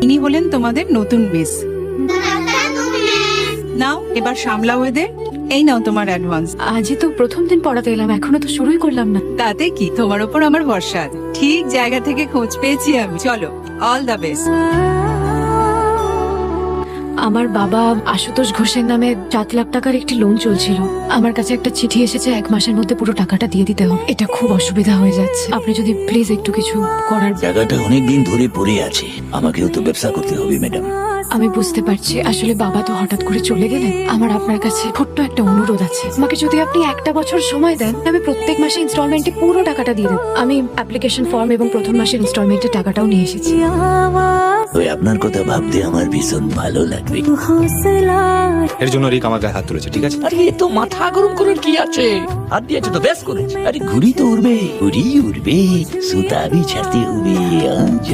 ইনি হলেন তোমাদের নতুন মিস। নাও এবার সামলাও এদের। এই নাও তোমার অ্যাডভান্স। আজই তো প্রথম দিন পড়াতে এলাম, এখনো তো শুরুই করলাম না। তাতে কি, তোমার ওপর আমার ভরসা আছে। ঠিক জায়গা থেকে খোঁজ পেয়েছি আমি। চলো, অল দ্য বেস্ট। আমার বাবা আশুতোষ ঘোষের নামে 7 লাখ টাকার একটি লোন চলছিল। আমার কাছে একটা চিঠি এসেছে, 1 মাসের মধ্যে পুরো টাকাটা দিয়ে দিতে হবে। এটা খুব অসুবিধা হয়ে যাচ্ছে, আপনি যদি প্লিজ একটু কিছু করার। জায়গাটা অনেকদিন ধরে পড়ে আছে, আমাকেও তো ব্যবসা করতে হবে ম্যাডাম। আমি বুঝতে পারছি, আসলে বাবা তো হঠাৎ করে চলে গেলেন। আমার আপনার কাছে ছোট্ট একটা অনুরোধ আছে, আমাকে যদি আপনি 1টা বছর সময় দেন, আমি প্রত্যেক মাসে ইনস্টলমেন্টে পুরো টাকাটা দিয়ে দেব। আমি অ্যাপ্লিকেশন ফর্ম এবং প্রথম মাসের ইনস্টলমেন্টের টাকাটাও নিয়ে এসেছি। ওই আপনার কথা ভাবতে আমার ভীষণ ভালো লাগবে। এর জন্য রিক আমার গায়ে হাত তুলেছে, ঠিক আছে? আরে এ তো মাথা গরম করার কি আছে, হাত দিয়েছে তো বেশ করেছে। আরে ঘুড়ি তো উড়বে, ঘুড়ি উড়বে, সুতা বিছাতে হবে আজ।